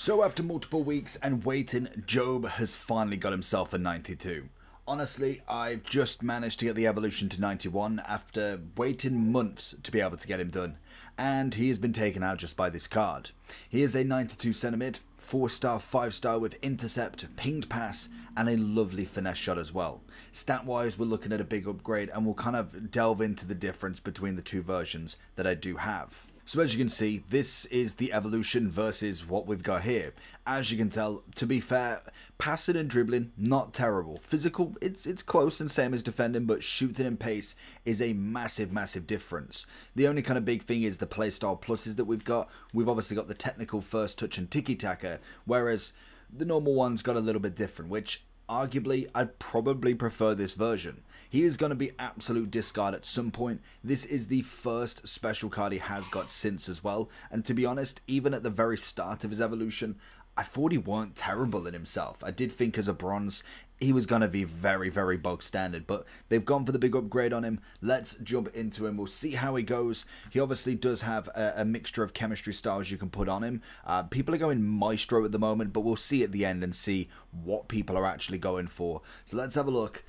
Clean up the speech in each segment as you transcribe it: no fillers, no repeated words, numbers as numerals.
So after multiple weeks and waiting, Jobe has finally got himself a 92. Honestly, I've just managed to get the evolution to 91 after waiting months to be able to get him done. And he has been taken out just by this card. He is a 92 centimet, 4-star, 5-star with intercept, pinged pass, and a lovely finesse shot as well. Stat-wise, we're looking at a big upgrade, and we'll kind of delve into the difference between the two versions that I do have. So as you can see, this is the evolution versus what we've got here. As you can tell, to be fair, passing and dribbling, not terrible. Physical, it's close and same as defending, but shooting and pace is a massive difference. The only kind of big thing is the playstyle pluses that we've got. We've obviously got the technical first touch and tiki-taka, whereas the normal one's got a little bit different, which arguably, I'd probably prefer this version. He is going to be absolute discard at some point. This is the first special card he has got since as well. And to be honest, even at the very start of his evolution, I thought he weren't terrible in himself. I did think as a bronze, he was going to be very bog standard. But they've gone for the big upgrade on him. Let's jump into him. We'll see how he goes. He obviously does have a mixture of chemistry styles you can put on him. People are going Maestro at the moment, but we'll see at the end and see what people are actually going for. So let's have a look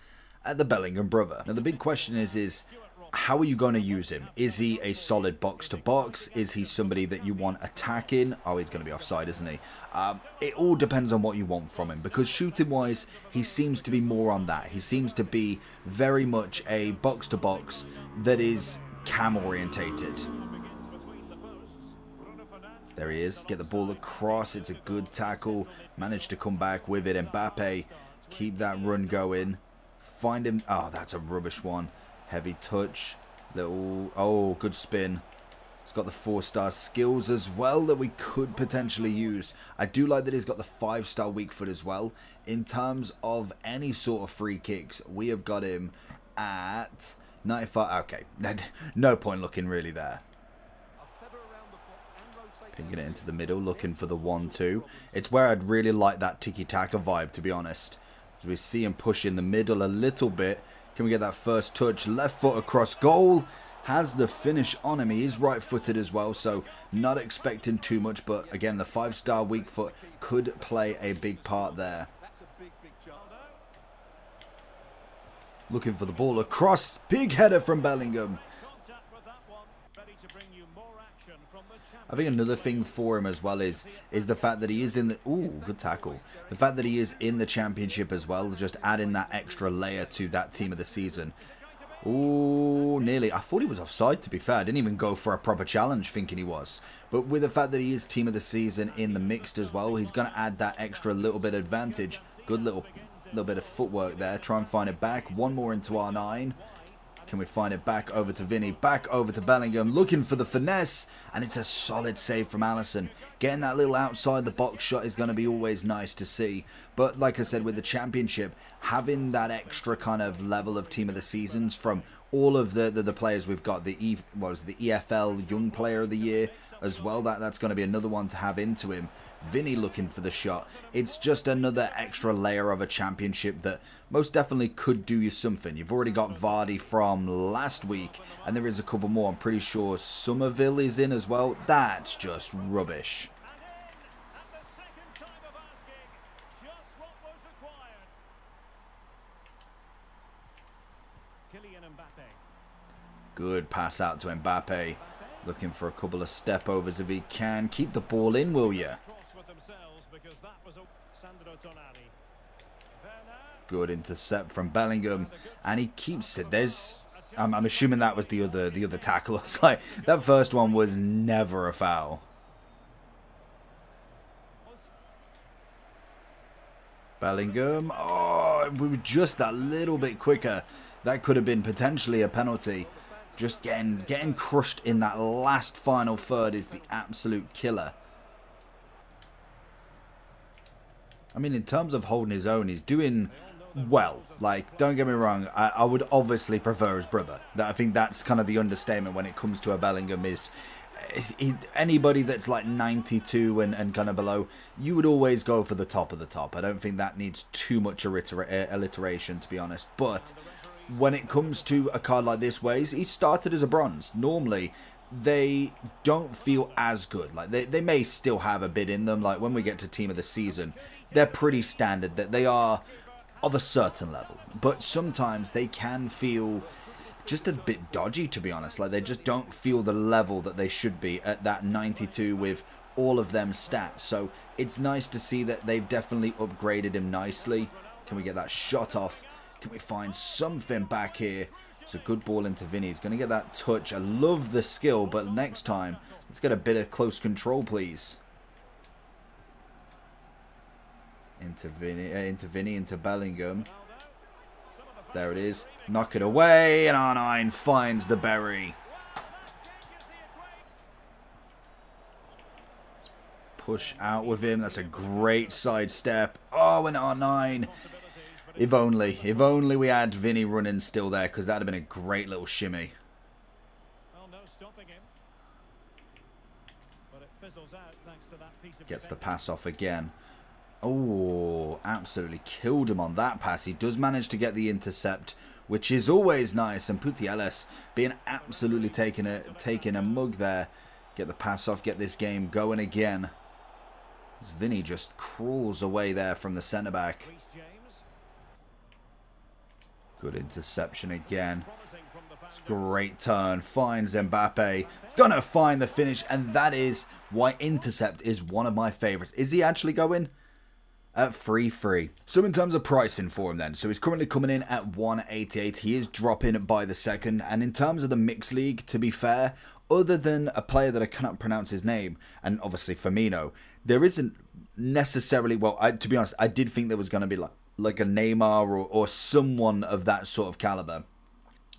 at the Bellingham brother. Now the big question is how are you going to use him? Is he a solid box-to-box? Is he somebody that you want attacking? Oh, he's going to be offside, isn't he? It all depends on what you want from him, because shooting-wise, he seems to be more on that. He seems to be very much a box-to-box that is cam-orientated. There he is. Get the ball across. It's a good tackle. Managed to come back with it. Mbappe, keep that run going. Find him. Oh, that's a rubbish one. Heavy touch, little, oh, good spin. He's got the 4-star skills as well that we could potentially use. I do like that he's got the 5-star weak foot as well. In terms of any sort of free kicks, we have got him at 95. Okay, no point looking really there. Pinging it into the middle, looking for the 1-2. It's where I'd really like that tiki-taka vibe, to be honest. As we see him push in the middle a little bit. Can we get that first touch? Left foot across goal. Has the finish on him. He is right-footed as well, so not expecting too much. But again, the 5-star weak foot could play a big part there. Looking for the ball across. Big header from Bellingham. I think another thing for him as well is the fact that he is in the... Ooh, good tackle. The fact that he is in the championship as well, just adding that extra layer to that team of the season. Ooh, nearly. I thought he was offside, to be fair. I didn't even go for a proper challenge thinking he was. But with the fact that he is team of the season in the mixed as well, he's going to add that extra little bit of advantage. Good little bit of footwork there. Try and find it back. One more into R9. Can we find it back over to Vinny? Back over to Bellingham. Looking for the finesse. And it's a solid save from Alisson. Getting that little outside the box shot is going to be always nice to see. But like I said, with the championship, having that extra kind of level of team of the seasons from all of the players we've got, the EFL Young Player of the Year as well, that's going to be another one to have into him. Vinny looking for the shot. It's just another extra layer of a championship that most definitely could do you something. You've already got Vardy from last week, and there is a couple more. I'm pretty sure Somerville is in as well. That's just rubbish. Good pass out to Mbappe. Looking for a couple of step overs if he can. Keep the ball in, will you? Good intercept from Bellingham, and he keeps it. I'm assuming that was the other tackle. It's like that first one was never a foul. Bellingham. Oh, we were just that little bit quicker. That could have been potentially a penalty. Just getting crushed in that last final third is the absolute killer. I mean, in terms of holding his own, he's doing well. Like, don't get me wrong, I would obviously prefer his brother. I think that's kind of the understatement when it comes to a Bellingham is... anybody that's like 92 and kind of below, you would always go for the top of the top. I don't think that needs too much alliteration, to be honest. But when it comes to a card like this, he started as a bronze. Normally, they don't feel as good. Like they may still have a bit in them. Like when we get to team of the season, they're pretty standard, that they are of a certain level. But sometimes they can feel just a bit dodgy, to be honest. Like they just don't feel the level that they should be at that 92 with all of them stats. So it's nice to see that they've definitely upgraded him nicely. Can we get that shot off? Can we find something back here? It's a good ball into Vinny. He's going to get that touch. I love the skill, but next time, let's get a bit of close control, please. Into Vinny, into Bellingham. There it is. Knock it away, and R9 finds the berry. Push out with him. That's a great sidestep. Oh, and R9. If only we had Vinny running still there, because that would have been a great little shimmy. Gets the pass off again. Oh, absolutely killed him on that pass. He does manage to get the intercept, which is always nice. And Putellas being absolutely taking a mug there. Get the pass off, get this game going again. As Vinny just crawls away there from the centre-back. Good interception again. Great turn. Finds Mbappe. It's going to find the finish. And that is why intercept is one of my favourites. Is he actually going? At 3-3. So in terms of pricing for him then, so he's currently coming in at 188. He is dropping by the second. And in terms of the mixed league, to be fair, other than a player that I cannot pronounce his name, and obviously Firmino, there isn't necessarily, well, to be honest, I did think there was going to be like a Neymar or someone of that sort of caliber.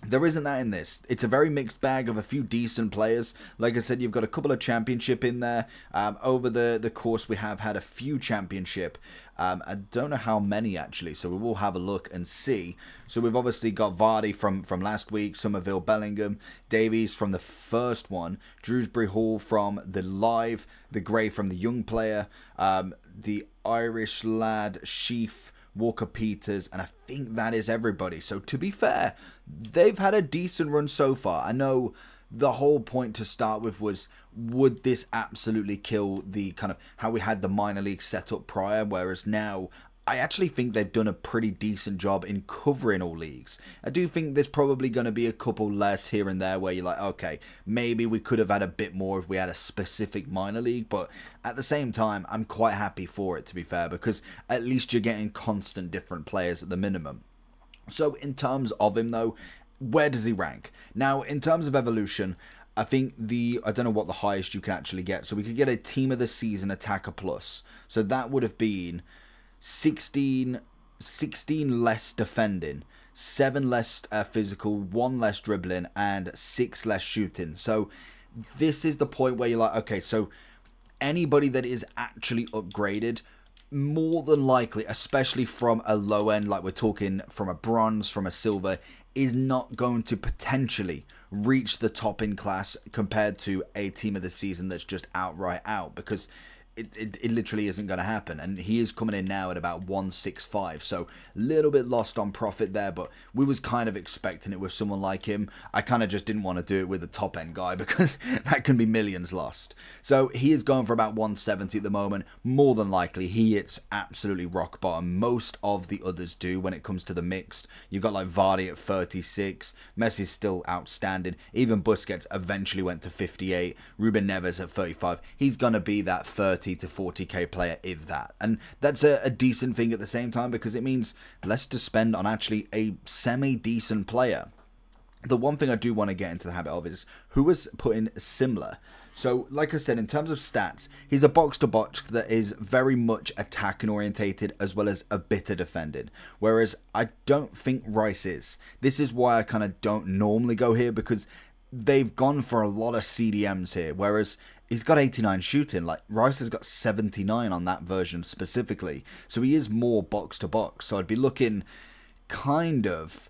There isn't that in this. It's a very mixed bag of a few decent players. Like I said, you've got a couple of championship in there. Over the course, we have had a few championship. I don't know how many, actually, so we will have a look and see. So we've obviously got Vardy from last week, Somerville, Bellingham, Davies from the first one, Drewsbury Hall from the live, the Gray from the young player, the Irish lad, Sheaf, Walker-Peters, and I think that is everybody. So to be fair, they've had a decent run so far. I know the whole point to start with was, would this absolutely kill the kind of how we had the minor league set up prior, whereas now I actually think they've done a pretty decent job in covering all leagues. I do think there's probably going to be a couple less here and there where you're like, okay, maybe we could have had a bit more if we had a specific minor league. But at the same time, I'm quite happy for it, to be fair, because at least you're getting constant different players at the minimum. So in terms of him, though, where does he rank? Now, in terms of evolution, I think I don't know what the highest you can actually get. So we could get a team of the season attacker plus. So that would have been 16 less defending, 7 less physical, 1 less dribbling, and 6 less shooting. So this is the point where you're like, okay, so anybody that is actually upgraded, more than likely, especially from a low end, like we're talking from a bronze, from a silver, is not going to potentially reach the top in class compared to a team of the season that's just outright out, because it literally isn't going to happen. And he is coming in now at about 165, so a little bit lost on profit there, but we was kind of expecting it with someone like him. I kind of just didn't want to do it with a top end guy because that can be millions lost. So he is going for about 170 at the moment. More than likely he hits absolutely rock bottom. Most of the others do when it comes to the mixed. You've got like Vardy at 36, Messi's still outstanding, even Busquets eventually went to 58, Ruben Neves at 35. He's going to be that 30 to 40k player, if that, and that's a decent thing at the same time, because it means less to spend on actually a semi-decent player. The one thing I do want to get into the habit of is who is put in similar. So like I said, in terms of stats, he's a box-to-box that is very much attacking orientated as well as a bit of defending, whereas I don't think Rice is. This is why I kind of don't normally go here, because they've gone for a lot of CDMs here, whereas he's got 89 shooting. Like Rice has got 79 on that version specifically, so he is more box to box. So I'd be looking kind of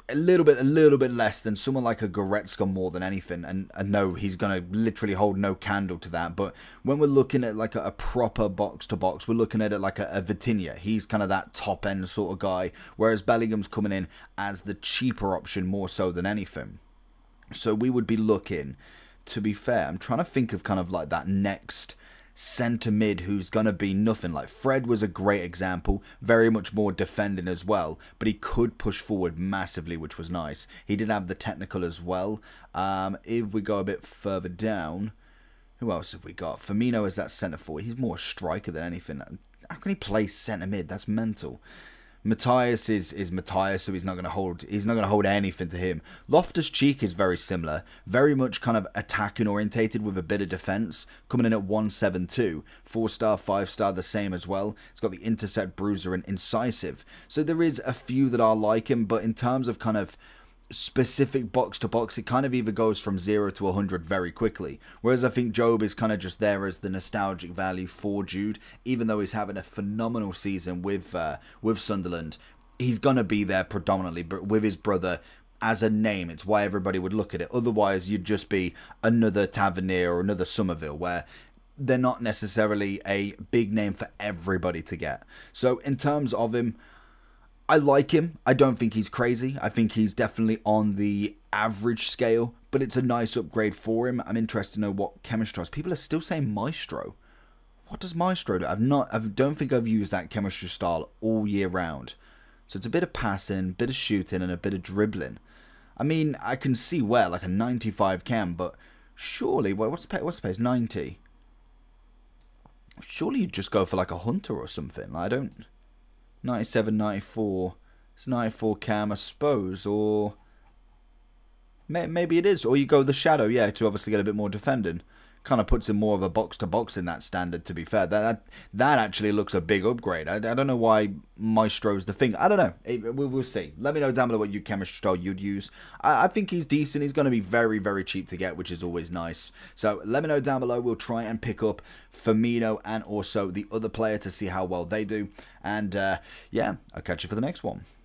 a little bit less than someone like a Goretzka more than anything. And I know he's going to literally hold no candle to that. But when we're looking at like a proper box to box, we're looking at it like a Vitinha. He's kind of that top end sort of guy, whereas Bellingham's coming in as the cheaper option more so than anything. So we would be looking to be fair. I'm trying to think of kind of like that next centre mid who's going to be nothing. Like Fred was a great example, very much more defending as well, but he could push forward massively, which was nice. He did have the technical as well. If we go a bit further down, who else have we got? Firmino is that centre forward. He's more a striker than anything. How can he play centre mid? That's mental. Matthias is Matthias, so he's not going to hold anything to him. Loftus-Cheek is very similar, very much kind of attacking orientated with a bit of defense, coming in at 172, 4-star, 5-star, the same as well. It's got the intercept, bruiser, and incisive. So there is a few that are like him, but in terms of kind of specific box to box, it kind of either goes from 0 to 100 very quickly, whereas I think Jobe is kind of just there as the nostalgic value for Jude. Even though he's having a phenomenal season with Sunderland, he's gonna be there predominantly, but with his brother as a name. It's why everybody would look at it. Otherwise you'd just be another Tavernier or another Somerville, where they're not necessarily a big name for everybody to get. So in terms of him, I like him. I don't think he's crazy. I think he's definitely on the average scale, but it's a nice upgrade for him. I'm interested to know what chemistry is. People are still saying Maestro. What does Maestro do? I don't think I've used that chemistry style all year round. So it's a bit of passing, bit of shooting, and a bit of dribbling. I mean, I can see where, like a 95 cam, but surely, what's the pace? 90. Surely you'd just go for like a Hunter or something. I don't... 97, 94. It's 94 cam, I suppose, or maybe it is. Or you go the Shadow, yeah, to obviously get a bit more defending. Kind of puts him more of a box-to-box in that standard, to be fair. That actually looks a big upgrade. I don't know why Maestro's the thing. I don't know. We'll see. Let me know down below what chemistry style you'd use. I think he's decent. He's going to be very, very cheap to get, which is always nice. So let me know down below. We'll try and pick up Firmino and also the other player to see how well they do. And yeah, I'll catch you for the next one.